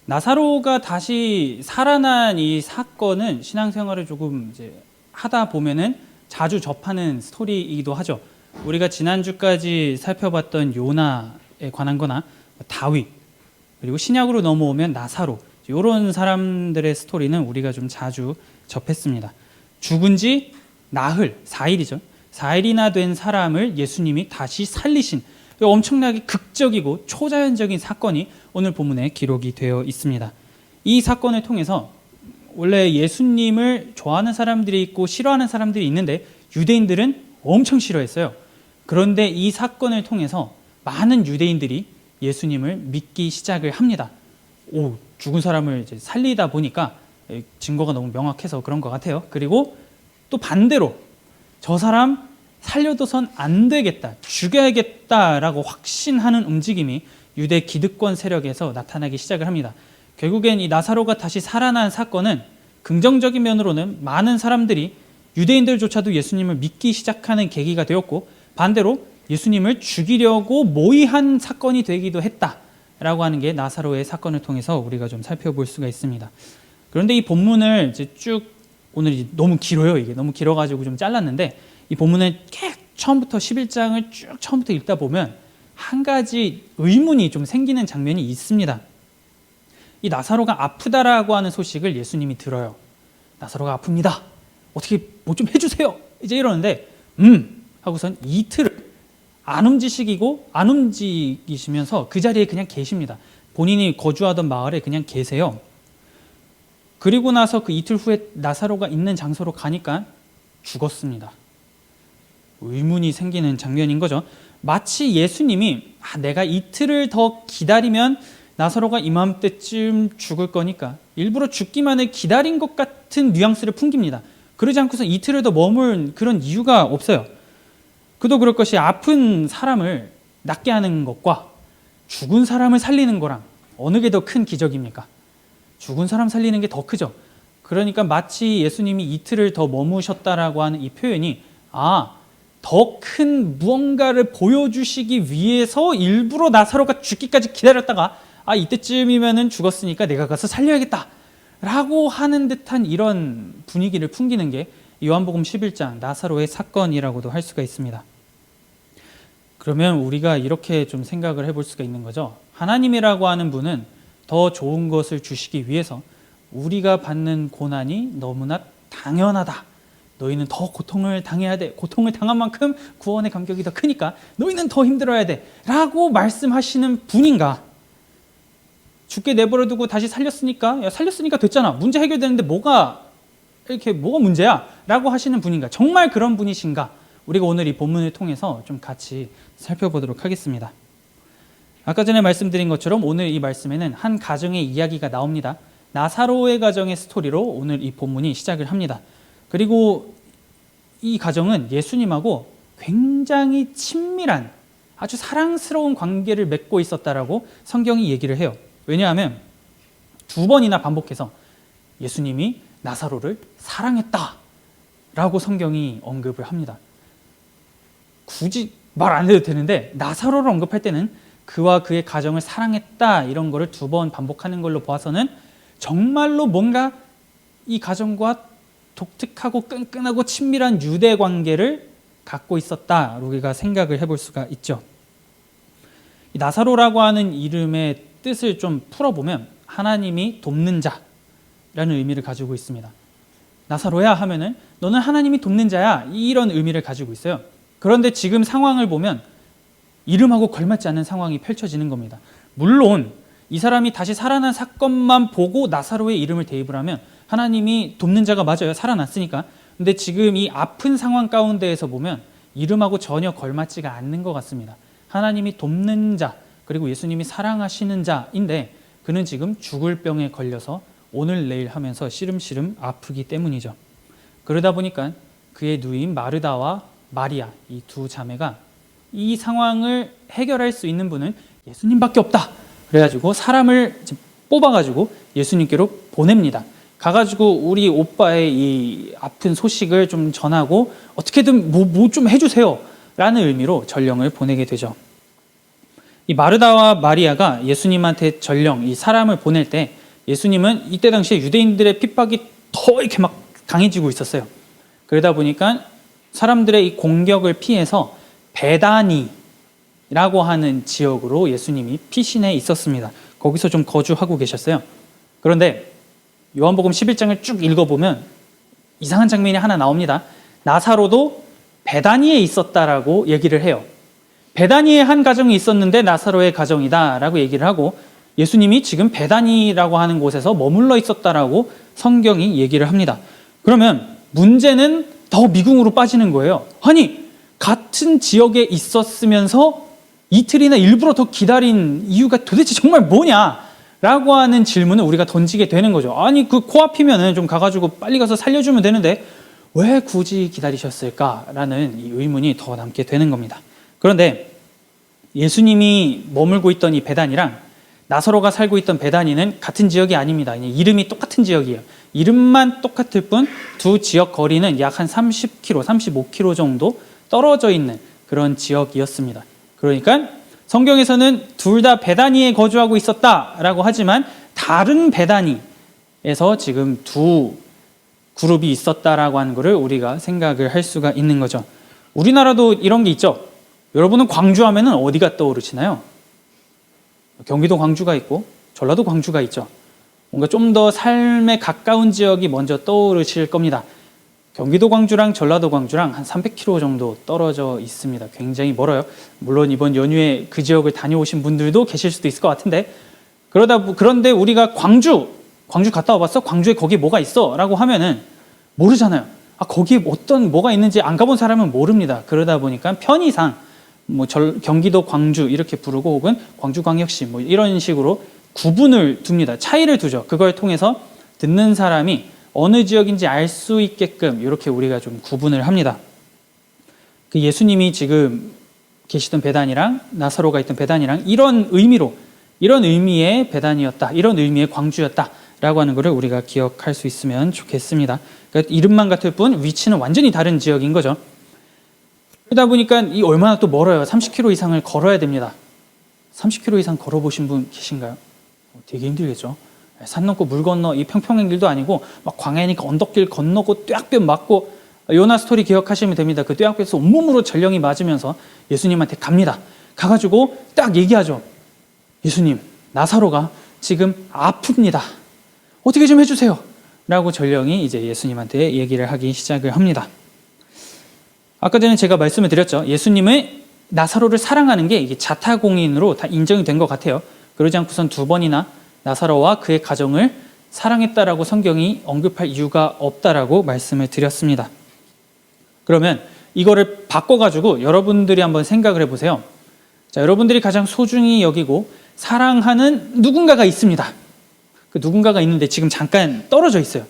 나사로가 다시 살아난 이 사건은 신앙생활을 조금 이제 하다 보면은 자주 접하는 스토리이기도 하죠. 우리가 지난주까지 살펴봤던 요나에 관한 거나 다윗, 그리고 신약으로 넘어오면 나사로, 이런 사람들의 스토리는 우리가 좀 자주 접했습니다. 죽은 지 나흘, 4일이죠. 4일이나 된 사람을 예수님이 다시 살리신 엄청나게 극적이고 초자연적인 사건이 오늘 본문에 기록이 되어 있습니다. 이 사건을 통해서 원래 예수님을 좋아하는 사람들이 있고 싫어하는 사람들이 있는데 유대인들은 엄청 싫어했어요. 그런데 이 사건을 통해서 많은 유대인들이 예수님을 믿기 시작을 합니다. 죽은 사람을 이제 살리다 보니까 증거가 너무 명확해서 그런 것 같아요. 그리고 또 반대로 저 사람 살려둬선 안 되겠다, 죽여야겠다라고 확신하는 움직임이 유대 기득권 세력에서 나타나기 시작을 합니다. 결국엔 이 나사로가 다시 살아난 사건은 긍정적인 면으로는 많은 사람들이 유대인들조차도 예수님을 믿기 시작하는 계기가 되었고, 반대로 예수님을 죽이려고 모의한 사건이 되기도 했다라고 하는 게 나사로의 사건을 통해서 우리가 좀 살펴볼 수가 있습니다. 그런데 이 본문을 이제 쭉, 오늘 너무 길어요. 이게 너무 길어가지고 좀 잘랐는데, 이 본문을 처음부터 11장을 쭉 처음부터 읽다 보면 한 가지 의문이 좀 생기는 장면이 있습니다. 이 나사로가 아프다라고 하는 소식을 예수님이 들어요. 나사로가 아픕니다. 어떻게 뭐 좀 해주세요. 이제 이러는데 하고선 이틀을 안 움직이시면서 그 자리에 그냥 계십니다. 본인이 거주하던 마을에 그냥 계세요. 그리고 나서 그 이틀 후에 나사로가 있는 장소로 가니까 죽었습니다. 의문이 생기는 장면인 거죠. 마치 예수님이 내가 이틀을 더 기다리면 나사로가 이맘때쯤 죽을 거니까 일부러 죽기만을 기다린 것 같은 뉘앙스를 풍깁니다. 그러지 않고서 이틀을 더 머물 그런 이유가 없어요. 그도 그럴 것이 아픈 사람을 낫게 하는 것과 죽은 사람을 살리는 거랑 어느 게 더 큰 기적입니까? 죽은 사람 살리는 게 더 크죠. 그러니까 마치 예수님이 이틀을 더 머무셨다라고 하는 이 표현이 더 큰 무언가를 보여주시기 위해서 일부러 나사로가 죽기까지 기다렸다가 이때쯤이면은 죽었으니까 내가 가서 살려야겠다 라고 하는 듯한 이런 분위기를 풍기는 게 요한복음 11장 나사로의 사건이라고도 할 수가 있습니다. 그러면 우리가 이렇게 좀 생각을 해볼 수가 있는 거죠. 하나님이라고 하는 분은 더 좋은 것을 주시기 위해서 우리가 받는 고난이 너무나 당연하다. 너희는 더 고통을 당해야 돼. 고통을 당한 만큼 구원의 감격이 더 크니까 너희는 더 힘들어야 돼. 라고 말씀하시는 분인가? 죽게 내버려 두고 다시 살렸으니까 됐잖아. 문제 해결되는데 뭐가 문제야? 라고 하시는 분인가? 정말 그런 분이신가? 우리가 오늘 이 본문을 통해서 좀 같이 살펴보도록 하겠습니다. 아까 전에 말씀드린 것처럼 오늘 이 말씀에는 한 가정의 이야기가 나옵니다. 나사로의 가정의 스토리로 오늘 이 본문이 시작을 합니다. 그리고 이 가정은 예수님하고 굉장히 친밀한 아주 사랑스러운 관계를 맺고 있었다라고 성경이 얘기를 해요. 왜냐하면 2번이나 반복해서 예수님이 나사로를 사랑했다라고 성경이 언급을 합니다. 굳이 말 안 해도 되는데 나사로를 언급할 때는 그와 그의 가정을 사랑했다 이런 거를 2번 반복하는 걸로 보아서는 정말로 뭔가 이 가정과 독특하고 끈끈하고 친밀한 유대 관계를 갖고 있었다 우리가 생각을 해볼 수가 있죠. 나사로라고 하는 이름의 뜻을 좀 풀어보면 하나님이 돕는 자라는 의미를 가지고 있습니다. 나사로야 하면은 너는 하나님이 돕는 자야 이런 의미를 가지고 있어요. 그런데 지금 상황을 보면 이름하고 걸맞지 않는 상황이 펼쳐지는 겁니다. 물론 이 사람이 다시 살아난 사건만 보고 나사로의 이름을 대입을 하면 하나님이 돕는 자가 맞아요. 살아났으니까. 근데 지금 이 아픈 상황 가운데에서 보면 이름하고 전혀 걸맞지가 않는 것 같습니다. 하나님이 돕는 자, 그리고 예수님이 사랑하시는 자인데 그는 지금 죽을 병에 걸려서 오늘 내일 하면서 시름시름 아프기 때문이죠. 그러다 보니까 그의 누이인 마르다와 마리아, 이 두 자매가 이 상황을 해결할 수 있는 분은 예수님밖에 없다. 그래가지고 사람을 뽑아가지고 예수님께로 보냅니다. 가가지고 우리 오빠의 이 아픈 소식을 좀 전하고 어떻게든 뭐 좀 해주세요 라는 의미로 전령을 보내게 되죠. 이 마르다와 마리아가 예수님한테 전령, 이 사람을 보낼 때 예수님은 이때 당시에 유대인들의 핍박이 더 이렇게 막 강해지고 있었어요. 그러다 보니까 사람들의 이 공격을 피해서 베다니라고 하는 지역으로 예수님이 피신해 있었습니다. 거기서 좀 거주하고 계셨어요. 그런데 요한복음 11장을 쭉 읽어보면 이상한 장면이 하나 나옵니다. 나사로도 베다니에 있었다라고 얘기를 해요. 베다니에 한 가정이 있었는데 나사로의 가정이다라고 얘기를 하고 예수님이 지금 베다니라고 하는 곳에서 머물러 있었다라고 성경이 얘기를 합니다. 그러면 문제는 더 미궁으로 빠지는 거예요. 아니, 같은 지역에 있었으면서 이틀이나 일부러 더 기다린 이유가 도대체 정말 뭐냐라고 하는 질문을 우리가 던지게 되는 거죠. 아니, 그 코앞이면은 좀 가가지고 빨리 가서 살려주면 되는데 왜 굳이 기다리셨을까라는 이 의문이 더 남게 되는 겁니다. 그런데 예수님이 머물고 있던 이 베다니랑 나사로가 살고 있던 베다니는 같은 지역이 아닙니다. 이름이 똑같은 지역이에요. 이름만 똑같을 뿐 두 지역 거리는 약 한 30km, 35km 정도 떨어져 있는 그런 지역이었습니다. 그러니까 성경에서는 둘 다 베다니에 거주하고 있었다라고 하지만 다른 베다니에서 지금 두 그룹이 있었다라고 하는 것을 우리가 생각을 할 수가 있는 거죠. 우리나라도 이런 게 있죠. 여러분은 광주하면은 어디가 떠오르시나요? 경기도 광주가 있고 전라도 광주가 있죠. 뭔가 좀 더 삶에 가까운 지역이 먼저 떠오르실 겁니다. 경기도 광주랑 전라도 광주랑 한 300km 정도 떨어져 있습니다. 굉장히 멀어요. 물론 이번 연휴에 그 지역을 다녀오신 분들도 계실 수도 있을 것 같은데 그런데 우리가 광주 갔다 와봤어? 광주에 거기 뭐가 있어? 라고 하면은 모르잖아요. 거기에 뭐가 있는지 안 가본 사람은 모릅니다. 그러다 보니까 편의상 경기도 광주 이렇게 부르고 혹은 광주광역시 이런 식으로 구분을 둡니다. 차이를 두죠. 그걸 통해서 듣는 사람이 어느 지역인지 알 수 있게끔 이렇게 우리가 좀 구분을 합니다. 그 예수님이 지금 계시던 베단이랑 나사로가 있던 베단이랑 이런 의미의 베단이었다, 이런 의미의 광주였다라고 하는 것을 우리가 기억할 수 있으면 좋겠습니다. 그러니까 이름만 같을 뿐 위치는 완전히 다른 지역인 거죠. 그러다 보니까 이 얼마나 또 멀어요. 30km 이상을 걸어야 됩니다. 30km 이상 걸어보신 분 계신가요? 되게 힘들겠죠. 산 넘고 물 건너 이 평평한 길도 아니고 막 광야니까 언덕길 건너고 뙤약볕 맞고 요나 스토리 기억하시면 됩니다. 그 뙤약볕에서 온몸으로 전령이 맞으면서 예수님한테 갑니다. 가가지고 딱 얘기하죠. 예수님, 나사로가 지금 아픕니다. 어떻게 좀 해주세요. 라고 전령이 이제 예수님한테 얘기를 하기 시작을 합니다. 아까 전에 제가 말씀을 드렸죠. 예수님은 나사로를 사랑하는 게 이게 자타공인으로 다 인정이 된 것 같아요. 그러지 않고선 두 번이나 나사로와 그의 가정을 사랑했다라고 성경이 언급할 이유가 없다라고 말씀을 드렸습니다. 그러면 이거를 바꿔가지고 여러분들이 한번 생각을 해보세요. 자, 여러분들이 가장 소중히 여기고 사랑하는 누군가가 있습니다. 그 누군가가 있는데 지금 잠깐 떨어져 있어요.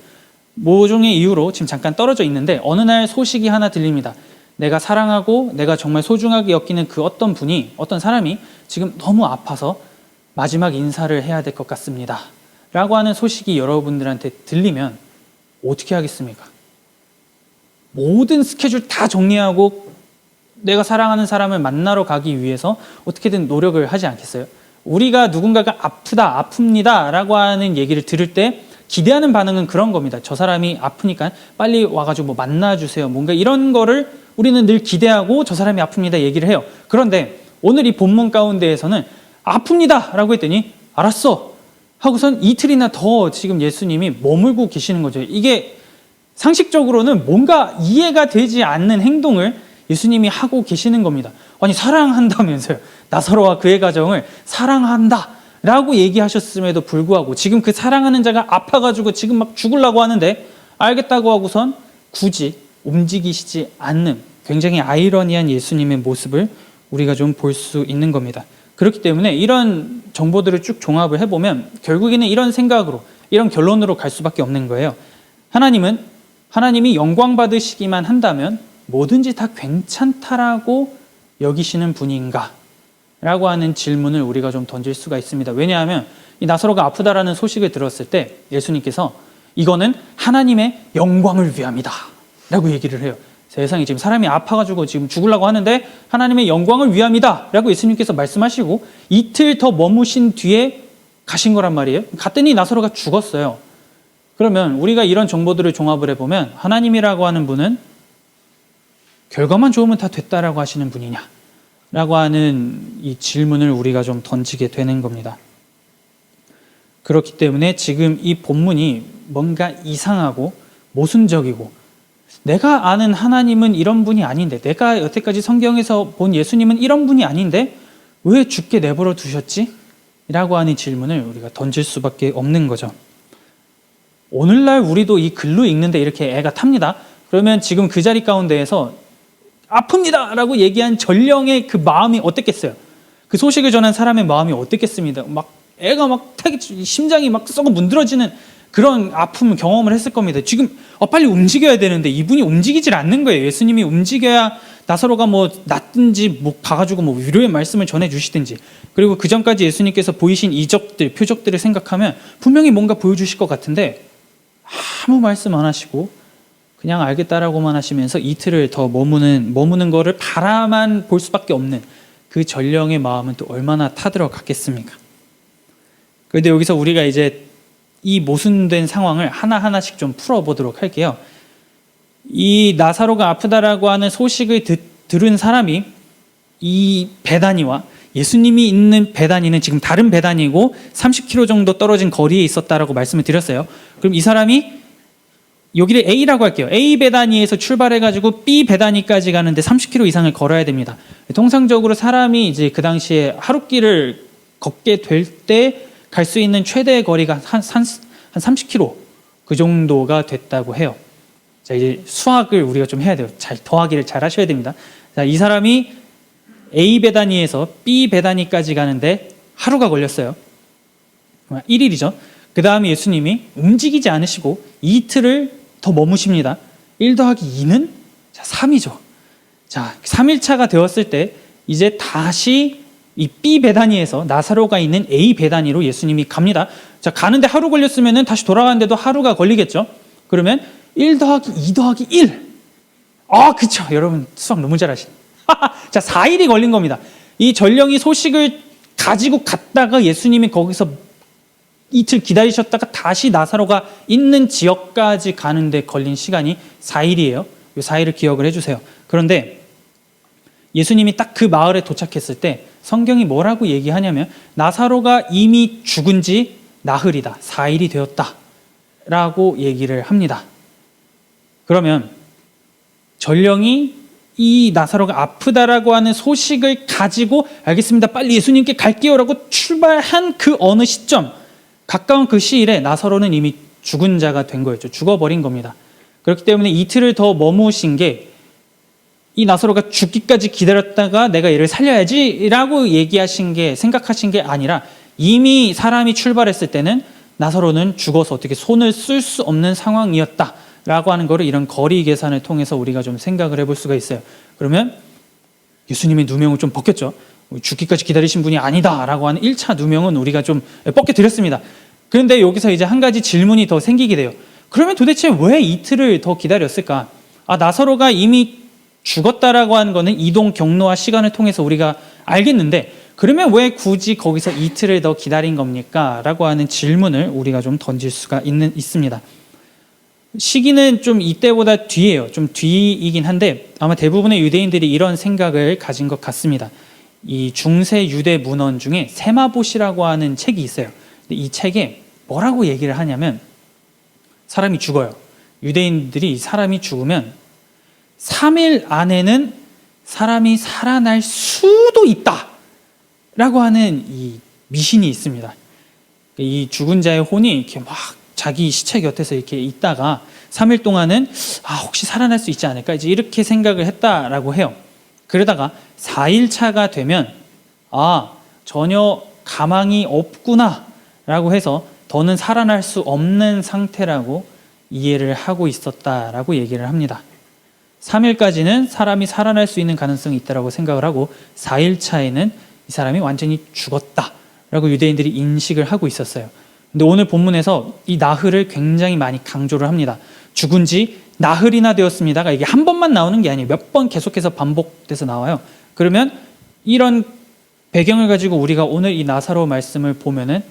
모종의 이유로 지금 잠깐 떨어져 있는데 어느 날 소식이 하나 들립니다. 내가 사랑하고 내가 정말 소중하게 여기는 그 어떤 사람이 지금 너무 아파서 마지막 인사를 해야 될 것 같습니다. 라고 하는 소식이 여러분들한테 들리면 어떻게 하겠습니까? 모든 스케줄 다 정리하고 내가 사랑하는 사람을 만나러 가기 위해서 어떻게든 노력을 하지 않겠어요? 우리가 누군가가 아픕니다 라고 하는 얘기를 들을 때 기대하는 반응은 그런 겁니다. 저 사람이 아프니까 빨리 와가지고 만나주세요. 뭔가 이런 거를 우리는 늘 기대하고 저 사람이 아픕니다 얘기를 해요. 그런데 오늘 이 본문 가운데에서는 아픕니다 라고 했더니 알았어 하고선 이틀이나 더 지금 예수님이 머물고 계시는 거죠. 이게 상식적으로는 뭔가 이해가 되지 않는 행동을 예수님이 하고 계시는 겁니다. 아니 사랑한다면서요. 나사로와 그의 가정을 사랑한다 라고 얘기하셨음에도 불구하고 지금 그 사랑하는 자가 아파가지고 지금 막 죽으려고 하는데 알겠다고 하고선 굳이 움직이시지 않는 굉장히 아이러니한 예수님의 모습을 우리가 좀 볼 수 있는 겁니다. 그렇기 때문에 이런 정보들을 쭉 종합을 해보면 결국에는 이런 생각으로 이런 결론으로 갈 수밖에 없는 거예요. 하나님이 영광 받으시기만 한다면 뭐든지 다 괜찮다라고 여기시는 분인가? 라고 하는 질문을 우리가 좀 던질 수가 있습니다. 왜냐하면 이 나사로가 아프다라는 소식을 들었을 때 예수님께서 이거는 하나님의 영광을 위함이다 라고 얘기를 해요. 세상에 지금 사람이 아파가지고 지금 죽으려고 하는데 하나님의 영광을 위함이다 라고 예수님께서 말씀하시고 이틀 더 머무신 뒤에 가신 거란 말이에요. 갔더니 나사로가 죽었어요. 그러면 우리가 이런 정보들을 종합을 해보면 하나님이라고 하는 분은 결과만 좋으면 다 됐다라고 하시는 분이냐? 라고 하는 이 질문을 우리가 좀 던지게 되는 겁니다. 그렇기 때문에 지금 이 본문이 뭔가 이상하고 모순적이고 내가 아는 하나님은 이런 분이 아닌데 내가 여태까지 성경에서 본 예수님은 이런 분이 아닌데 왜 죽게 내버려 두셨지? 라고 하는 질문을 우리가 던질 수밖에 없는 거죠. 오늘날 우리도 이 글로 읽는데 이렇게 애가 탑니다. 그러면 지금 그 자리 가운데에서 아픕니다 라고 얘기한 전령의 그 마음이 어땠겠어요? 그 소식을 전한 사람의 마음이 어땠겠습니다. 막 애가 막 심장이 막 썩어 문드러지는 그런 아픔 경험을 했을 겁니다. 지금 빨리 움직여야 되는데 이분이 움직이질 않는 거예요. 예수님이 움직여야 나사로가 뭐 낫든지 뭐 가가지고 뭐 위로의 말씀을 전해주시든지, 그리고 그 전까지 예수님께서 보이신 이적들, 표적들을 생각하면 분명히 뭔가 보여주실 것 같은데 아무 말씀 안 하시고 그냥 알겠다라고만 하시면서 이틀을 더 머무는 거를 바라만 볼 수밖에 없는 그 전령의 마음은 또 얼마나 타들어갔겠습니까? 그런데 여기서 우리가 이제 이 모순된 상황을 하나하나씩 좀 풀어보도록 할게요. 이 나사로가 아프다라고 하는 소식을 들은 사람이 이 베다니와 예수님이 있는 베다니는 지금 다른 베다니고 30km 정도 떨어진 거리에 있었다라고 말씀을 드렸어요. 그럼 이 사람이 여기를 A라고 할게요. A 베다니에서 출발해가지고 B 베다니까지 가는데 30km 이상을 걸어야 됩니다. 통상적으로 사람이 이제 그 당시에 하루길을 걷게 될 때 갈 수 있는 최대 거리가 한 30km 그 정도가 됐다고 해요. 자, 이제 수학을 우리가 좀 해야 돼요. 더하기를 잘 하셔야 됩니다. 자, 이 사람이 A 베다니에서 B 베다니까지 가는데 하루가 걸렸어요. 1일이죠. 그 다음에 예수님이 움직이지 않으시고 이틀을 더 머무십니다. 1 더하기 2는 3이죠. 자, 3일차가 되었을 때 이제 다시 이 B 베다니에서 나사로가 있는 A 베다니로 예수님이 갑니다. 자, 가는데 하루 걸렸으면 다시 돌아가는데도 하루가 걸리겠죠. 그러면 1 더하기 2 더하기 1. 그쵸. 여러분 수학 너무 잘하시네. 자, 4일이 걸린 겁니다. 이 전령이 소식을 가지고 갔다가 예수님이 거기서 이틀 기다리셨다가 다시 나사로가 있는 지역까지 가는데 걸린 시간이 4일이에요. 이 4일을 기억을 해주세요. 그런데 예수님이 딱 그 마을에 도착했을 때 성경이 뭐라고 얘기하냐면 나사로가 이미 죽은 지 나흘이다. 4일이 되었다. 라고 얘기를 합니다. 그러면 전령이 이 나사로가 아프다라고 하는 소식을 가지고 알겠습니다. 빨리 예수님께 갈게요. 라고 출발한 그 어느 시점, 가까운 그 시일에 나사로는 이미 죽은 자가 된 거였죠. 죽어버린 겁니다. 그렇기 때문에 이틀을 더 머무신 게 이 나사로가 죽기까지 기다렸다가 내가 얘를 살려야지 라고 생각하신 게 아니라 이미 사람이 출발했을 때는 나사로는 죽어서 어떻게 손을 쓸 수 없는 상황이었다 라고 하는 거를 이런 거리 계산을 통해서 우리가 좀 생각을 해볼 수가 있어요. 그러면 예수님의 누명을 좀 벗겼죠. 죽기까지 기다리신 분이 아니다 라고 하는 1차 누명은 우리가 좀 벗겨드렸습니다. 그런데 여기서 이제 한 가지 질문이 더 생기게 돼요. 그러면 도대체 왜 이틀을 더 기다렸을까? 나사로가 이미 죽었다라고 하는 거는 이동 경로와 시간을 통해서 우리가 알겠는데 그러면 왜 굳이 거기서 이틀을 더 기다린 겁니까? 라고 하는 질문을 우리가 좀 던질 수가 있습니다. 시기는 좀 이때보다 뒤에요. 좀 뒤이긴 한데 아마 대부분의 유대인들이 이런 생각을 가진 것 같습니다. 이 중세 유대 문헌 중에 세마봇이라고 하는 책이 있어요. 근데 이 책에 뭐라고 얘기를 하냐면 사람이 죽어요. 유대인들이 사람이 죽으면 3일 안에는 사람이 살아날 수도 있다 라고 하는 이 미신이 있습니다. 이 죽은 자의 혼이 이렇게 막 자기 시체 곁에서 이렇게 있다가 3일 동안은 혹시 살아날 수 있지 않을까 이제 이렇게 생각을 했다라고 해요. 그러다가 4일 차가 되면 전혀 가망이 없구나 라고 해서 더는 살아날 수 없는 상태라고 이해를 하고 있었다라고 얘기를 합니다. 3일까지는 사람이 살아날 수 있는 가능성이 있다고 생각을 하고 4일 차에는 이 사람이 완전히 죽었다라고 유대인들이 인식을 하고 있었어요. 근데 오늘 본문에서 이 나흘을 굉장히 많이 강조를 합니다. 죽은 지 나흘이나 되었습니다가 이게 한 번만 나오는 게 아니에요. 몇 번 계속해서 반복돼서 나와요. 그러면 이런 배경을 가지고 우리가 오늘 이 나사로 말씀을 보면은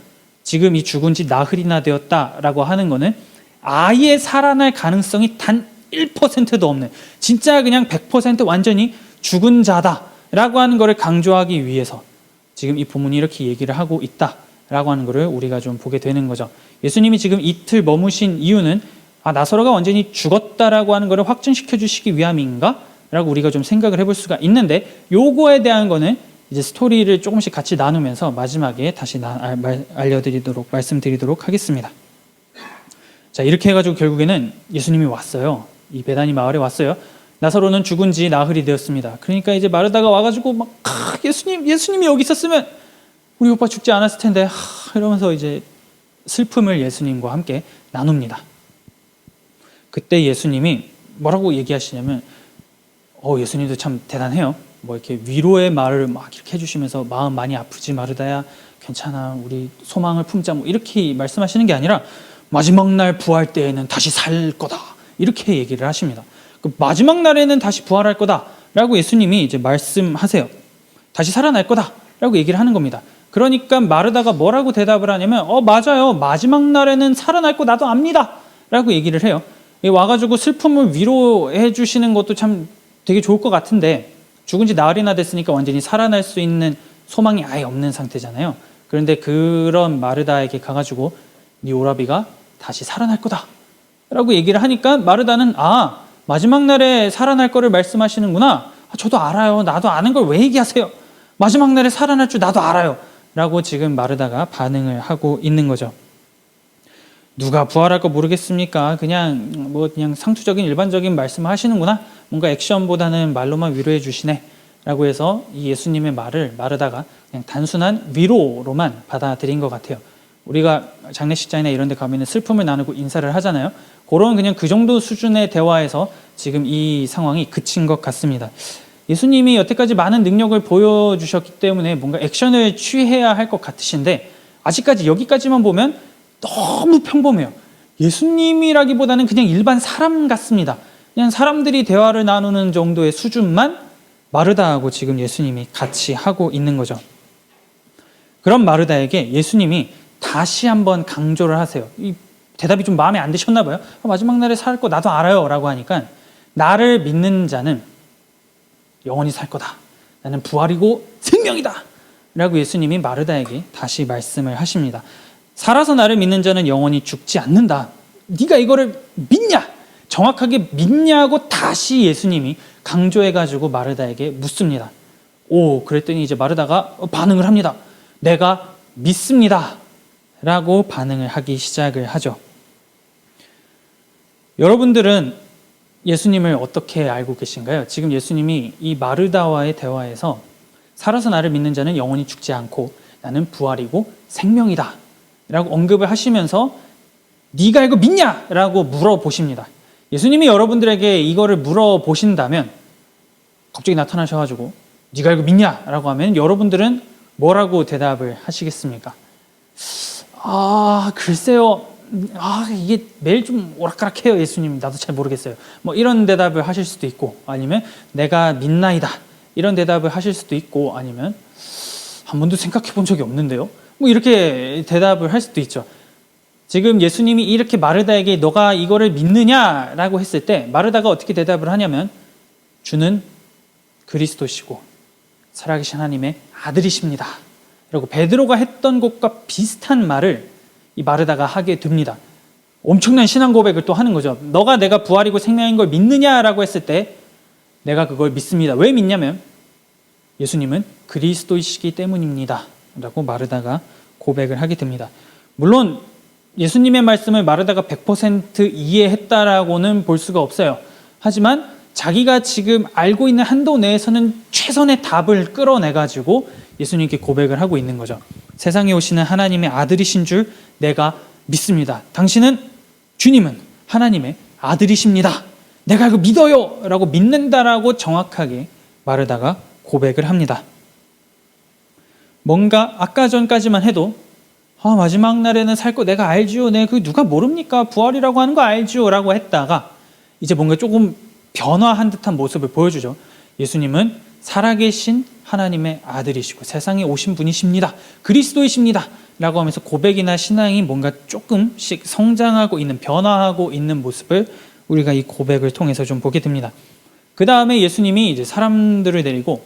지금 이 죽은 지 나흘이나 되었다라고 하는 거는 아예 살아날 가능성이 단 1%도 없는, 진짜 그냥 100% 완전히 죽은 자다라고 하는 것을 강조하기 위해서 지금 이 본문이 이렇게 얘기를 하고 있다라고 하는 것을 우리가 좀 보게 되는 거죠. 예수님이 지금 이틀 머무신 이유는 나사로가 완전히 죽었다라고 하는 것을 확증시켜 주시기 위함인가? 라고 우리가 좀 생각을 해볼 수가 있는데, 요거에 대한 거는 이제 스토리를 조금씩 같이 나누면서 마지막에 다시 말씀드리도록 하겠습니다. 자, 이렇게 해가지고 결국에는 예수님이 왔어요. 이 베다니 마을에 왔어요. 나사로는 죽은 지 나흘이 되었습니다. 그러니까 이제 마르다가 와가지고 막 예수님이 여기 있었으면 우리 오빠 죽지 않았을 텐데 이러면서 이제 슬픔을 예수님과 함께 나눕니다. 그때 예수님이 뭐라고 얘기하시냐면, 예수님도 참 대단해요. 뭐 이렇게 위로의 말을 막 이렇게 해주시면서 마음 많이 아프지 마르다야, 괜찮아, 우리 소망을 품자, 뭐 이렇게 말씀하시는 게 아니라 마지막 날 부활 때에는 다시 살 거다, 이렇게 얘기를 하십니다. 그 마지막 날에는 다시 부활할 거다라고 예수님이 이제 말씀하세요. 다시 살아날 거다라고 얘기를 하는 겁니다. 그러니까 마르다가 뭐라고 대답을 하냐면, 맞아요, 마지막 날에는 살아날 거 나도 압니다라고 얘기를 해요. 와가지고 슬픔을 위로해 주시는 것도 참 되게 좋을 것 같은데, 죽은 지 나흘이나 됐으니까 완전히 살아날 수 있는 소망이 아예 없는 상태잖아요. 그런데 그런 마르다에게 가가지고 네 오라비가 다시 살아날 거다 라고 얘기를 하니까 마르다는 마지막 날에 살아날 거를 말씀하시는구나, 저도 알아요, 나도 아는 걸 왜 얘기하세요, 마지막 날에 살아날 줄 나도 알아요 라고 지금 마르다가 반응을 하고 있는 거죠. 누가 부활할 거 모르겠습니까? 그냥 상투적인 일반적인 말씀을 하시는구나, 뭔가 액션보다는 말로만 위로해 주시네 라고 해서 이 예수님의 말을 마르다가 그냥 단순한 위로로만 받아들인 것 같아요. 우리가 장례식장이나 이런 데 가면 슬픔을 나누고 인사를 하잖아요. 그런 그냥 그 정도 수준의 대화에서 지금 이 상황이 그친 것 같습니다. 예수님이 여태까지 많은 능력을 보여주셨기 때문에 뭔가 액션을 취해야 할 것 같으신데, 아직까지 여기까지만 보면 너무 평범해요. 예수님이라기보다는 그냥 일반 사람 같습니다. 그냥 사람들이 대화를 나누는 정도의 수준만 마르다하고 지금 예수님이 같이 하고 있는 거죠. 그런 마르다에게 예수님이 다시 한번 강조를 하세요. 이 대답이 좀 마음에 안 드셨나 봐요. 마지막 날에 살 거 나도 알아요 라고 하니까, 나를 믿는 자는 영원히 살 거다, 나는 부활이고 생명이다 라고 예수님이 마르다에게 다시 말씀을 하십니다. 살아서 나를 믿는 자는 영원히 죽지 않는다, 네가 이거를 믿냐, 정확하게 믿냐고 다시 예수님이 강조해가지고 마르다에게 묻습니다. 그랬더니 이제 마르다가 반응을 합니다. 내가 믿습니다 라고 반응을 하기 시작을 하죠. 여러분들은 예수님을 어떻게 알고 계신가요? 지금 예수님이 이 마르다와의 대화에서 살아서 나를 믿는 자는 영원히 죽지 않고 나는 부활이고 생명이다 라고 언급을 하시면서 네가 이거 믿냐? 라고 물어보십니다. 예수님이 여러분들에게 이거를 물어보신다면 갑자기 나타나셔가지고 네가 이거 믿냐? 라고 하면 여러분들은 뭐라고 대답을 하시겠습니까? 글쎄요, 이게 매일 좀 오락가락해요 예수님, 나도 잘 모르겠어요, 뭐 이런 대답을 하실 수도 있고, 아니면 내가 믿나이다 이런 대답을 하실 수도 있고, 아니면 한 번도 생각해 본 적이 없는데요, 뭐 이렇게 대답을 할 수도 있죠. 지금 예수님이 이렇게 마르다에게 너가 이거를 믿느냐라고 했을 때 마르다가 어떻게 대답을 하냐면, 주는 그리스도시고 살아계신 하나님의 아들이십니다 라고 베드로가 했던 것과 비슷한 말을 이 마르다가 하게 됩니다. 엄청난 신앙 고백을 또 하는 거죠. 너가 내가 부활이고 생명인 걸 믿느냐라고 했을 때 내가 그걸 믿습니다. 왜 믿냐면 예수님은 그리스도이시기 때문입니다 라고 마르다가 고백을 하게 됩니다. 물론 예수님의 말씀을 마르다가 100% 이해했다라고는 볼 수가 없어요. 하지만 자기가 지금 알고 있는 한도 내에서는 최선의 답을 끌어내가지고 예수님께 고백을 하고 있는 거죠. 세상에 오시는 하나님의 아들이신 줄 내가 믿습니다. 주님은 하나님의 아들이십니다. 내가 이거 믿어요 라고 믿는다라고 정확하게 마르다가 고백을 합니다. 뭔가 아까 전까지만 해도 마지막 날에는 살 거 내가 알지요, 그 누가 모릅니까, 부활이라고 하는 거 알지요 라고 했다가 이제 뭔가 조금 변화한 듯한 모습을 보여주죠. 예수님은 살아계신 하나님의 아들이시고 세상에 오신 분이십니다. 그리스도이십니다. 라고 하면서 고백이나 신앙이 뭔가 조금씩 성장하고 있는, 변화하고 있는 모습을 우리가 이 고백을 통해서 좀 보게 됩니다. 그 다음에 예수님이 이제 사람들을 데리고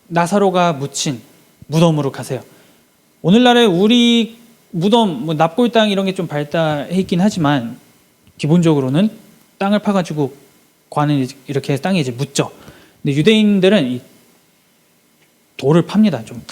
나사로가 묻힌 무덤으로 가세요. 오늘날에 우리 무덤, 뭐 납골 땅 이런 게 좀 발달해 있긴 하지만 기본적으로는 땅을 파가지고 관을 이렇게 땅에 이제 묻죠. 근데 유대인들은 이 돌을 팝니다. 좀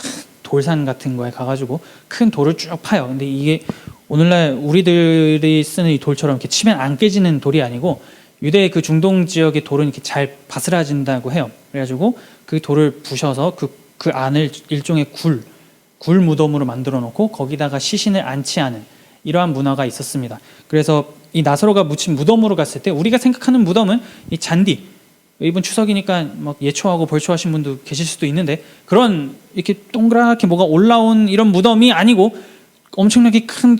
돌산 같은 거에 가가지고 큰 돌을 쭉 파요. 근데 이게 오늘날 우리들이 쓰는 이 돌처럼 이렇게 치면 안 깨지는 돌이 아니고 유대의 그 중동 지역의 돌은 이렇게 잘 바스라진다고 해요. 그래가지고 그 돌을 부셔서 그 안을 일종의 굴 무덤으로 만들어 놓고 거기다가 시신을 안치하는 이러한 문화가 있었습니다. 그래서 이 나사로가 묻힌 무덤으로 갔을 때 우리가 생각하는 무덤은 이 잔디, 이번 추석이니까 막 예초하고 벌초하신 분도 계실 수도 있는데 그런 이렇게 동그랗게 뭐가 올라온 이런 무덤이 아니고 엄청나게 큰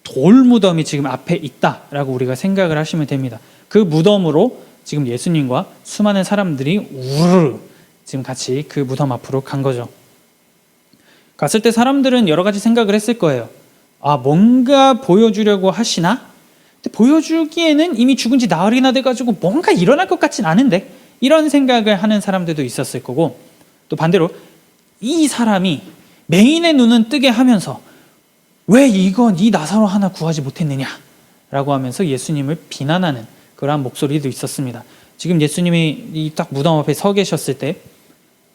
돌 무덤이 지금 앞에 있다라고 우리가 생각을 하시면 됩니다. 그 무덤으로 지금 예수님과 수많은 사람들이 우르르 지금 같이 그 무덤 앞으로 간 거죠. 갔을 때 사람들은 여러 가지 생각을 했을 거예요. 아, 뭔가 보여주려고 하시나? 근데 보여주기에는 이미 죽은 지 나흘이나 돼가지고 뭔가 일어날 것 같진 않은데? 이런 생각을 하는 사람들도 있었을 거고, 또 반대로 이 사람이 맹인의 눈은 뜨게 하면서 왜 이 나사로 하나 구하지 못했느냐? 라고 하면서 예수님을 비난하는 그러한 목소리도 있었습니다. 지금 예수님이 이 딱 무덤 앞에 서 계셨을 때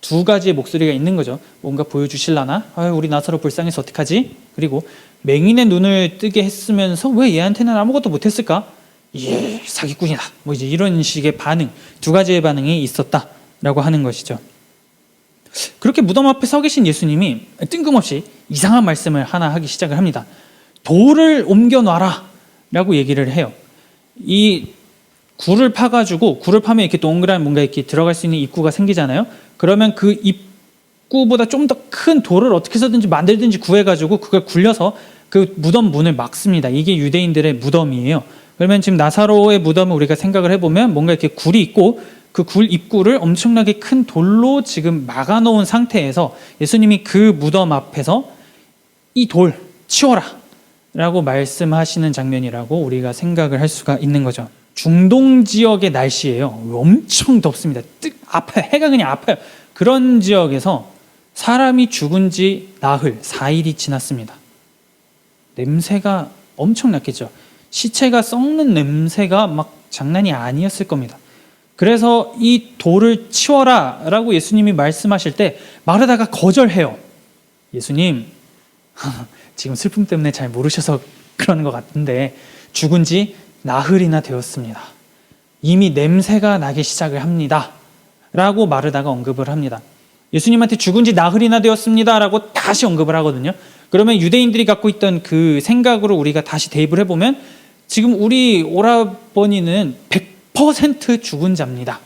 두 가지의 목소리가 있는 거죠. 뭔가 보여주실라나? 우리 나사로 불쌍해서 어떡하지? 그리고 맹인의 눈을 뜨게 했으면서 왜 얘한테는 아무것도 못했을까? 예, 사기꾼이다. 뭐 이제 이런 식의 반응, 두 가지의 반응이 있었다라고 하는 것이죠. 그렇게 무덤 앞에 서 계신 예수님이 뜬금없이 이상한 말씀을 하나 하기 시작을 합니다. 돌을 옮겨놔라 라고 얘기를 해요. 이 굴을 파가지고, 굴을 파면 이렇게 동그란 뭔가 이렇게 들어갈 수 있는 입구가 생기잖아요. 그러면 그 입구보다 좀 더 큰 돌을 어떻게 해서든지 만들든지 구해가지고 그걸 굴려서 그 무덤 문을 막습니다. 이게 유대인들의 무덤이에요. 그러면 지금 나사로의 무덤을 우리가 생각을 해보면 뭔가 이렇게 굴이 있고 그 굴 입구를 엄청나게 큰 돌로 지금 막아놓은 상태에서 예수님이 그 무덤 앞에서 이 돌 치워라 라고 말씀하시는 장면이라고 우리가 생각을 할 수가 있는 거죠. 중동 지역의 날씨예요. 엄청 덥습니다. 아파요. 해가 그냥 아파요. 그런 지역에서 사람이 죽은 지 나흘, 4일이 지났습니다. 냄새가 엄청났겠죠. 시체가 썩는 냄새가 막 장난이 아니었을 겁니다. 그래서 이 돌을 치워라 라고 예수님이 말씀하실 때 마르다가 거절해요. 예수님, 지금 슬픔 때문에 잘 모르셔서 그러는 것 같은데 죽은 지 나흘이나 되었습니다. 이미 냄새가 나기 시작을 합니다. 라고 마르다가 언급을 합니다. 예수님한테 죽은 지 나흘이나 되었습니다. 라고 다시 언급을 하거든요. 그러면 유대인들이 갖고 있던 그 생각으로 우리가 다시 대입을 해보면 지금 우리 오라버니는 100% 죽은 자입니다.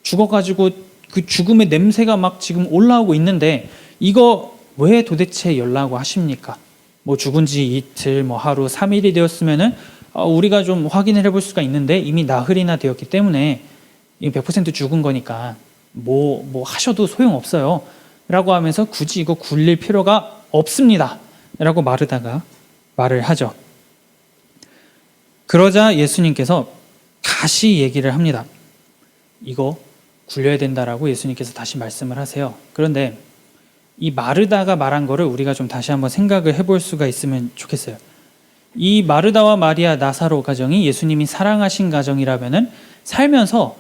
죽어가지고 그 죽음의 냄새가 막 지금 올라오고 있는데 이거 왜 도대체 연락을 하십니까? 뭐 죽은 지 이틀, 뭐 하루, 3일이 되었으면은 우리가 좀 확인을 해볼 수가 있는데 이미 나흘이나 되었기 때문에 100% 죽은 거니까 뭐 하셔도 소용없어요. 라고 하면서 굳이 이거 굴릴 필요가 없습니다. 라고 마르다가 말을 하죠. 그러자 예수님께서 다시 얘기를 합니다. 이거 굴려야 된다라고 예수님께서 다시 말씀을 하세요. 그런데 이 마르다가 말한 거를 우리가 좀 다시 한번 생각을 해볼 수가 있으면 좋겠어요. 이 마르다와 마리아 나사로 가정이 예수님이 사랑하신 가정이라면은 살면서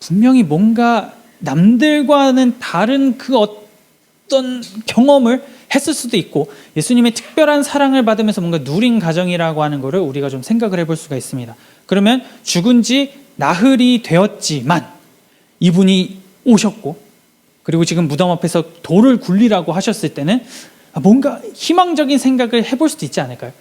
분명히 뭔가 남들과는 다른 그 어떤 경험을 했을 수도 있고 예수님의 특별한 사랑을 받으면서 뭔가 누린 가정이라고 하는 거를 우리가 좀 생각을 해볼 수가 있습니다. 그러면 죽은 지 나흘이 되었지만 이분이 오셨고 그리고 지금 무덤 앞에서 돌을 굴리라고 하셨을 때는 뭔가 희망적인 생각을 해볼 수도 있지 않을까요?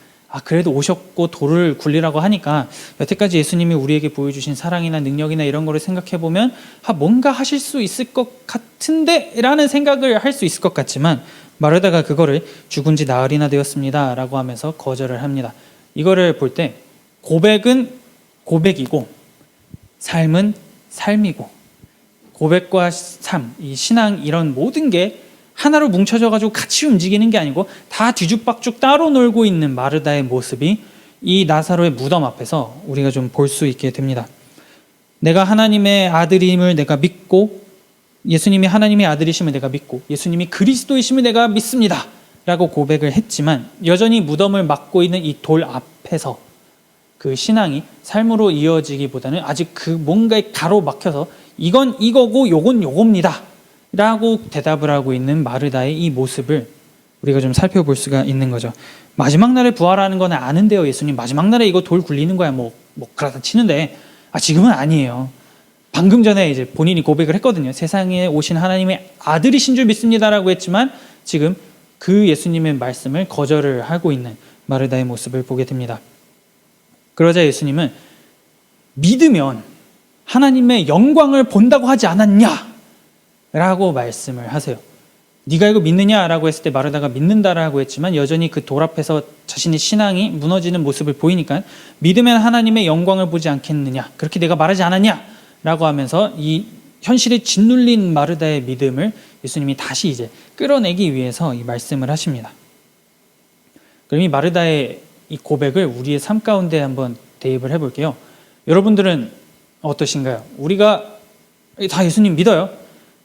그래도 오셨고 돌을 굴리라고 하니까 여태까지 예수님이 우리에게 보여주신 사랑이나 능력이나 이런 거를 생각해보면 뭔가 하실 수 있을 것 같은데 라는 생각을 할 수 있을 것 같지만 마르다가 그거를 죽은 지 나흘이나 되었습니다 라고 하면서 거절을 합니다. 이거를 볼 때 고백은 고백이고 삶은 삶이고 고백과 삶, 이 신앙 이런 모든 게 하나로 뭉쳐져가지고 같이 움직이는 게 아니고 다 뒤죽박죽 따로 놀고 있는 마르다의 모습이 이 나사로의 무덤 앞에서 우리가 좀 볼 수 있게 됩니다. 내가 하나님의 아들임을 내가 믿고, 예수님이 하나님의 아들이심을 내가 믿고, 예수님이 그리스도이심을 내가 믿습니다 라고 고백을 했지만 여전히 무덤을 막고 있는 이 돌 앞에서 그 신앙이 삶으로 이어지기보다는 아직 그 뭔가에 가로막혀서 이건 이거고 요건 요겁니다 라고 대답을 하고 있는 마르다의 이 모습을 우리가 좀 살펴볼 수가 있는 거죠. 마지막 날에 부활하는 건 아는데요, 예수님. 마지막 날에 이거 돌 굴리는 거야 뭐 그러다 치는데 지금은 아니에요. 방금 전에 이제 본인이 고백을 했거든요. 세상에 오신 하나님의 아들이신 줄 믿습니다라고 했지만 지금 그 예수님의 말씀을 거절을 하고 있는 마르다의 모습을 보게 됩니다. 그러자 예수님은 믿으면 하나님의 영광을 본다고 하지 않았냐? 라고 말씀을 하세요. 네가 이거 믿느냐라고 했을 때 마르다가 믿는다라고 했지만 여전히 그 돌 앞에서 자신의 신앙이 무너지는 모습을 보이니까 믿으면 하나님의 영광을 보지 않겠느냐? 그렇게 내가 말하지 않았냐? 라고 하면서 이 현실에 짓눌린 마르다의 믿음을 예수님이 다시 이제 끌어내기 위해서 이 말씀을 하십니다. 그럼 이 마르다의 이 고백을 우리의 삶 가운데 한번 대입을 해볼게요. 여러분들은 어떠신가요? 우리가 다 예수님 믿어요.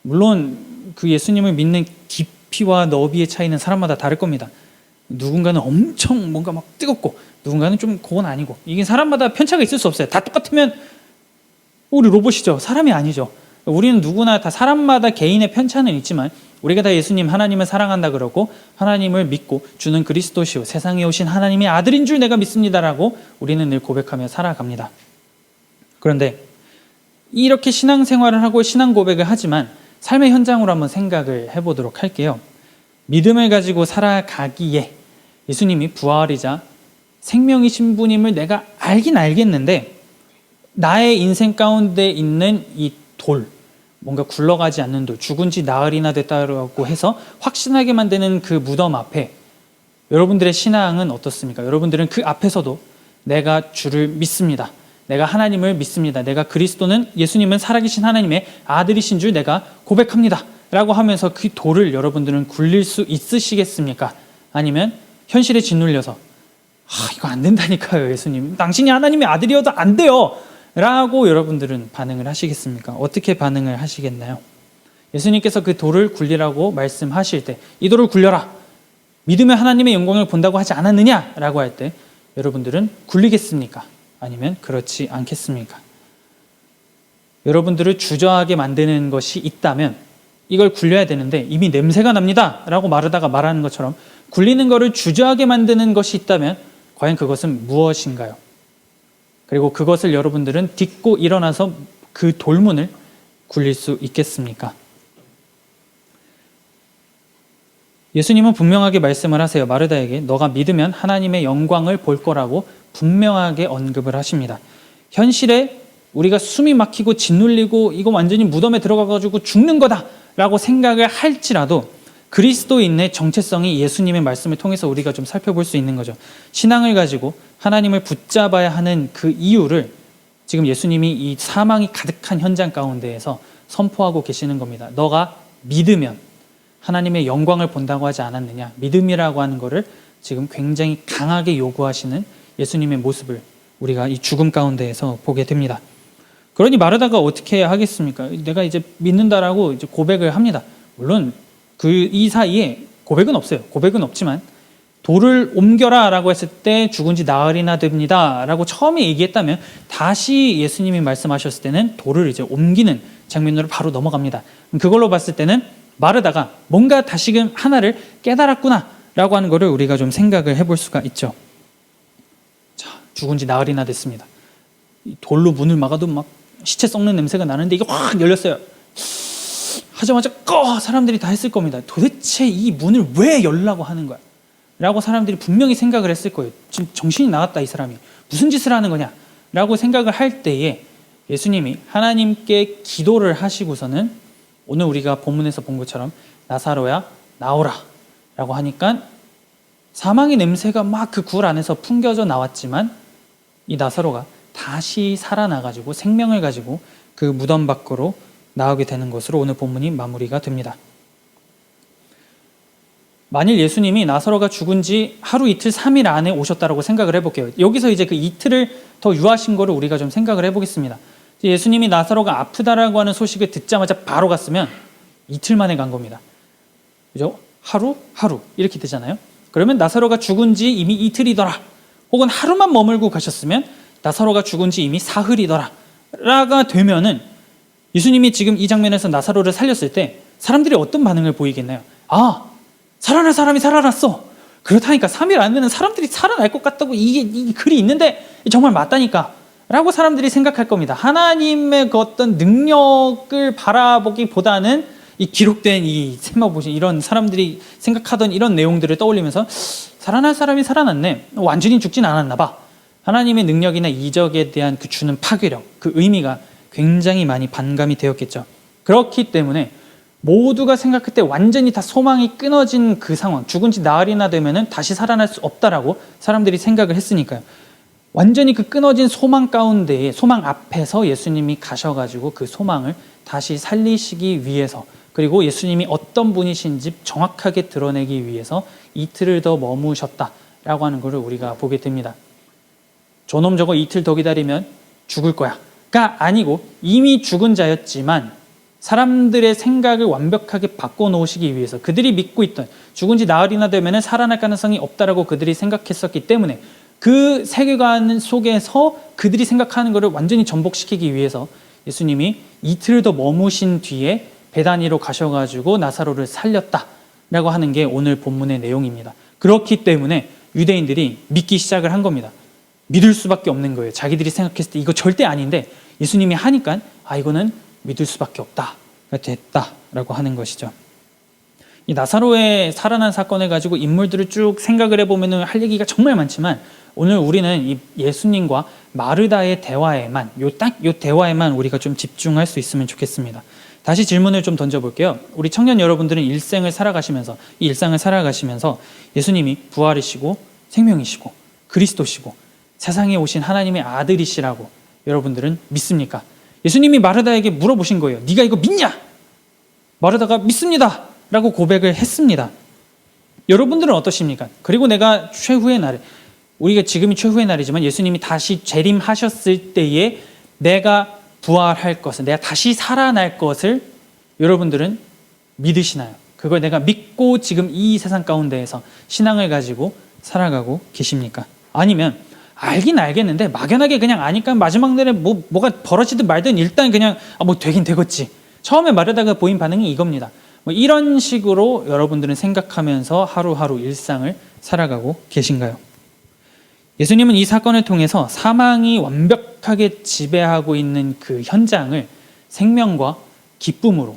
물론 그 예수님을 믿는 깊이와 너비의 차이는 사람마다 다를 겁니다. 누군가는 엄청 뭔가 막 뜨겁고 누군가는 좀 그건 아니고, 이게 사람마다 편차가 있을 수 없어요. 다 똑같으면 우리 로봇이죠. 사람이 아니죠. 우리는 누구나 다 사람마다 개인의 편차는 있지만 우리가 다 예수님 하나님을 사랑한다 그러고 하나님을 믿고 주는 그리스도시요 세상에 오신 하나님의 아들인 줄 내가 믿습니다라고 우리는 늘 고백하며 살아갑니다. 그런데 이렇게 신앙생활을 하고 신앙 고백을 하지만 삶의 현장으로 한번 생각을 해보도록 할게요. 믿음을 가지고 살아가기에 예수님이 부활이자 생명이신 분임을 내가 알긴 알겠는데 나의 인생 가운데 있는 이 돌, 뭔가 굴러가지 않는 돌, 죽은 지 나흘이나 됐다고 해서 확신하게 만드는 그 무덤 앞에 여러분들의 신앙은 어떻습니까? 여러분들은 그 앞에서도 내가 주를 믿습니다. 내가 하나님을 믿습니다. 내가 그리스도는 예수님은 살아계신 하나님의 아들이신 줄 내가 고백합니다 라고 하면서 그 돌을 여러분들은 굴릴 수 있으시겠습니까? 아니면 현실에 짓눌려서 이거 안 된다니까요, 예수님. 당신이 하나님의 아들이어도 안 돼요 라고 여러분들은 반응을 하시겠습니까? 어떻게 반응을 하시겠나요? 예수님께서 그 돌을 굴리라고 말씀하실 때 이 돌을 굴려라, 믿으면 하나님의 영광을 본다고 하지 않았느냐? 라고 할 때 여러분들은 굴리겠습니까? 아니면 그렇지 않겠습니까? 여러분들을 주저하게 만드는 것이 있다면 이걸 굴려야 되는데 이미 냄새가 납니다 라고 마르다가 말하는 것처럼 굴리는 것을 주저하게 만드는 것이 있다면 과연 그것은 무엇인가요? 그리고 그것을 여러분들은 딛고 일어나서 그 돌문을 굴릴 수 있겠습니까? 예수님은 분명하게 말씀을 하세요. 마르다에게 너가 믿으면 하나님의 영광을 볼 거라고 분명하게 언급을 하십니다. 현실에 우리가 숨이 막히고 짓눌리고 이거 완전히 무덤에 들어가가지고 죽는 거다라고 생각을 할지라도 그리스도인의 정체성이 예수님의 말씀을 통해서 우리가 좀 살펴볼 수 있는 거죠. 신앙을 가지고 하나님을 붙잡아야 하는 그 이유를 지금 예수님이 이 사망이 가득한 현장 가운데에서 선포하고 계시는 겁니다. 너가 믿으면 하나님의 영광을 본다고 하지 않았느냐. 믿음이라고 하는 것을 지금 굉장히 강하게 요구하시는 예수님의 모습을 우리가 이 죽음 가운데에서 보게 됩니다. 그러니 마르다가 어떻게 하겠습니까? 내가 이제 믿는다라고 이제 고백을 합니다. 물론 이 사이에 고백은 없어요. 고백은 없지만 돌을 옮겨라 라고 했을 때 죽은 지 나흘이나 됩니다 라고 처음에 얘기했다면 다시 예수님이 말씀하셨을 때는 돌을 이제 옮기는 장면으로 바로 넘어갑니다. 그걸로 봤을 때는 마르다가 뭔가 다시금 하나를 깨달았구나 라고 하는 것을 우리가 좀 생각을 해볼 수가 있죠. 자, 죽은 지 나흘이나 됐습니다. 돌로 문을 막아도 막 시체 썩는 냄새가 나는데 이게 확 열렸어요. 하자마자 사람들이 다 했을 겁니다. 도대체 이 문을 왜 열라고 하는 거야? 라고 사람들이 분명히 생각을 했을 거예요. 지금 정신이 나갔다 이 사람이. 무슨 짓을 하는 거냐? 라고 생각을 할 때에 예수님이 하나님께 기도를 하시고서는 오늘 우리가 본문에서 본 것처럼 나사로야 나오라 라고 하니까 사망의 냄새가 막 그 굴 안에서 풍겨져 나왔지만 이 나사로가 다시 살아나가지고 생명을 가지고 그 무덤 밖으로 나오게 되는 것으로 오늘 본문이 마무리가 됩니다. 만일 예수님이 나사로가 죽은 지 하루 이틀 3일 안에 오셨다라고 생각을 해볼게요. 여기서 이제 그 이틀을 더 유하신 거를 우리가 좀 생각을 해보겠습니다. 예수님이 나사로가 아프다라고 하는 소식을 듣자마자 바로 갔으면 이틀 만에 간 겁니다. 그죠? 하루 이렇게 되잖아요. 그러면 나사로가 죽은 지 이미 이틀이더라. 혹은 하루만 머물고 가셨으면 나사로가 죽은 지 이미 사흘이더라. 라가 되면은 예수님이 지금 이 장면에서 나사로를 살렸을 때 사람들이 어떤 반응을 보이겠나요? 아, 살아날 사람이 살아났어. 그렇다니까 3일 안에는 사람들이 살아날 것 같다고 이 글이 있는데 정말 맞다니까 라고 사람들이 생각할 겁니다. 하나님의 그 어떤 능력을 바라보기보다는 이 기록된 이 세마보신 이런 사람들이 생각하던 이런 내용들을 떠올리면서 살아날 사람이 살아났네. 완전히 죽진 않았나 봐. 하나님의 능력이나 이적에 대한 그 주는 파괴력, 그 의미가 굉장히 많이 반감이 되었겠죠. 그렇기 때문에 모두가 생각할 때 완전히 다 소망이 끊어진 그 상황, 죽은 지 나흘이나 되면은 다시 살아날 수 없다라고 사람들이 생각을 했으니까요. 완전히 그 끊어진 소망 가운데에, 소망 앞에서 예수님이 가셔가지고 그 소망을 다시 살리시기 위해서, 그리고 예수님이 어떤 분이신지 정확하게 드러내기 위해서 이틀을 더 머무셨다라고 하는 것을 우리가 보게 됩니다. 저놈 저거 이틀 더 기다리면 죽을 거야 가 아니고 이미 죽은 자였지만 사람들의 생각을 완벽하게 바꿔놓으시기 위해서, 그들이 믿고 있던 죽은 지 나흘이나 되면 살아날 가능성이 없다라고 그들이 생각했었기 때문에 그 세계관 속에서 그들이 생각하는 것을 완전히 전복시키기 위해서 예수님이 이틀 더 머무신 뒤에 베다니로 가셔가지고 나사로를 살렸다라고 하는 게 오늘 본문의 내용입니다. 그렇기 때문에 유대인들이 믿기 시작을 한 겁니다. 믿을 수밖에 없는 거예요. 자기들이 생각했을 때 이거 절대 아닌데 예수님이 하니까 이거는 믿을 수밖에 없다, 됐다라고 하는 것이죠. 이 나사로의 살아난 사건을 가지고 인물들을 쭉 생각을 해보면 할 얘기가 정말 많지만 오늘 우리는 이 예수님과 마르다의 대화에만, 요 대화에만 우리가 좀 집중할 수 있으면 좋겠습니다. 다시 질문을 좀 던져볼게요. 우리 청년 여러분들은 이 일상을 살아가시면서 예수님이 부활이시고 생명이시고 그리스도시고 세상에 오신 하나님의 아들이시라고 여러분들은 믿습니까? 예수님이 마르다에게 물어보신 거예요. 네가 이거 믿냐? 마르다가 믿습니다 라고 고백을 했습니다. 여러분들은 어떠십니까? 그리고 내가 최후의 날에, 우리가 지금이 최후의 날이지만 예수님이 다시 재림하셨을 때에 내가 부활할 것을, 내가 다시 살아날 것을 여러분들은 믿으시나요? 그걸 내가 믿고 지금 이 세상 가운데에서 신앙을 가지고 살아가고 계십니까? 아니면 알긴 알겠는데 막연하게 그냥 아니까 마지막 날에 뭐가 벌어지든 말든 일단 그냥 뭐 되긴 되겠지. 처음에 마르다가 보인 반응이 이겁니다. 이런 식으로 여러분들은 생각하면서 하루하루 일상을 살아가고 계신가요? 예수님은 이 사건을 통해서 사망이 완벽하게 지배하고 있는 그 현장을 생명과 기쁨으로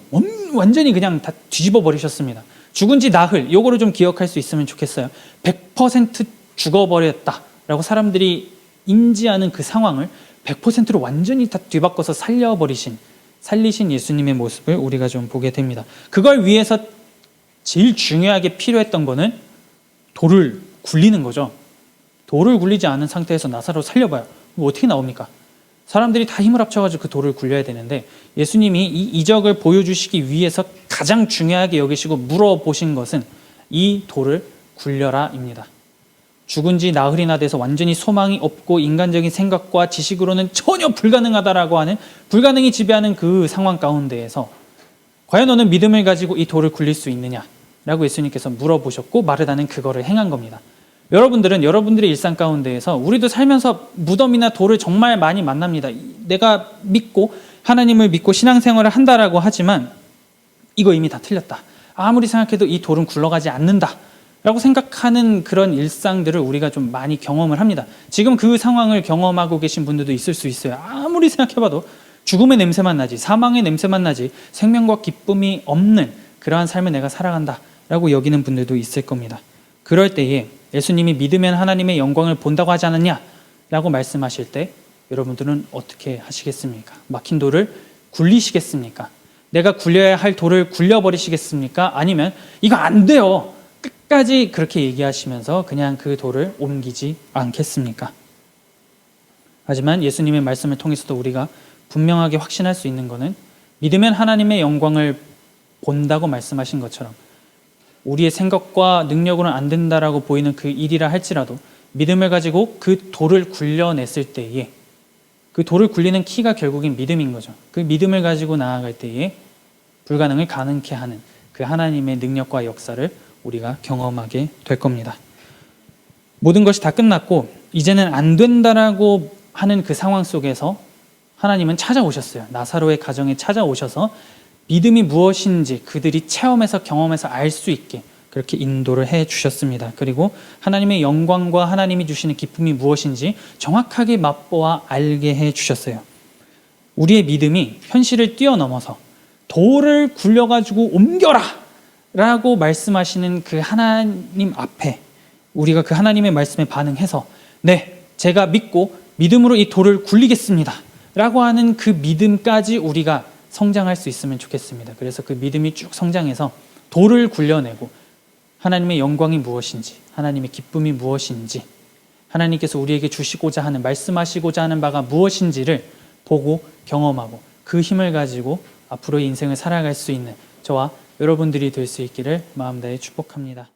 완전히 그냥 다 뒤집어 버리셨습니다. 죽은 지 나흘, 요거를 좀 기억할 수 있으면 좋겠어요. 100% 죽어버렸다라고 사람들이 인지하는 그 상황을 100%로 완전히 다 뒤바꿔서 살리신 예수님의 모습을 우리가 좀 보게 됩니다. 그걸 위해서 제일 중요하게 필요했던 거는 돌을 굴리는 거죠. 돌을 굴리지 않은 상태에서 나사로 살려봐요. 어떻게 나옵니까? 사람들이 다 힘을 합쳐가지고 그 돌을 굴려야 되는데 예수님이 이 이적을 보여주시기 위해서 가장 중요하게 여기시고 물어보신 것은 이 돌을 굴려라입니다. 죽은 지 나흘이나 돼서 완전히 소망이 없고 인간적인 생각과 지식으로는 전혀 불가능하다라고 하는, 불가능이 지배하는 그 상황 가운데에서 과연 너는 믿음을 가지고 이 돌을 굴릴 수 있느냐라고 예수님께서 물어보셨고 마르다는 그거를 행한 겁니다. 여러분들은 여러분들의 일상 가운데에서, 우리도 살면서 무덤이나 돌을 정말 많이 만납니다. 내가 믿고 하나님을 믿고 신앙생활을 한다라고 하지만 이거 이미 다 틀렸다. 아무리 생각해도 이 돌은 굴러가지 않는다 라고 생각하는 그런 일상들을 우리가 좀 많이 경험을 합니다. 지금 그 상황을 경험하고 계신 분들도 있을 수 있어요. 아무리 생각해봐도 죽음의 냄새만 나지, 사망의 냄새만 나지, 생명과 기쁨이 없는 그러한 삶을 내가 살아간다 라고 여기는 분들도 있을 겁니다. 그럴 때에 예수님이 믿으면 하나님의 영광을 본다고 하지 않았냐 라고 말씀하실 때 여러분들은 어떻게 하시겠습니까? 막힌 돌을 굴리시겠습니까? 내가 굴려야 할 돌을 굴려버리시겠습니까? 아니면 이거 안 돼요, 끝까지 그렇게 얘기하시면서 그냥 그 돌을 옮기지 않겠습니까? 하지만 예수님의 말씀을 통해서도 우리가 분명하게 확신할 수 있는 것은 믿으면 하나님의 영광을 본다고 말씀하신 것처럼 우리의 생각과 능력으로는 안 된다라고 보이는 그 일이라 할지라도 믿음을 가지고 그 돌을 굴려냈을 때에 그 돌을 굴리는 키가 결국엔 믿음인 거죠. 그 믿음을 가지고 나아갈 때에 불가능을 가능케 하는 그 하나님의 능력과 역사를 우리가 경험하게 될 겁니다. 모든 것이 다 끝났고 이제는 안 된다라고 하는 그 상황 속에서 하나님은 찾아오셨어요. 나사로의 가정에 찾아오셔서 믿음이 무엇인지 그들이 체험해서 경험해서 알 수 있게 그렇게 인도를 해 주셨습니다. 그리고 하나님의 영광과 하나님이 주시는 기쁨이 무엇인지 정확하게 맛보아 알게 해 주셨어요. 우리의 믿음이 현실을 뛰어넘어서 돌을 굴려가지고 옮겨라! 라고 말씀하시는 그 하나님 앞에 우리가 그 하나님의 말씀에 반응해서 네, 제가 믿고 믿음으로 이 돌을 굴리겠습니다. 라고 하는 그 믿음까지 우리가 성장할 수 있으면 좋겠습니다. 그래서 그 믿음이 쭉 성장해서 돌을 굴려내고 하나님의 영광이 무엇인지, 하나님의 기쁨이 무엇인지, 하나님께서 우리에게 주시고자 하는, 말씀하시고자 하는 바가 무엇인지를 보고 경험하고 그 힘을 가지고 앞으로의 인생을 살아갈 수 있는 저와 여러분들이 될 수 있기를 마음 다해 축복합니다.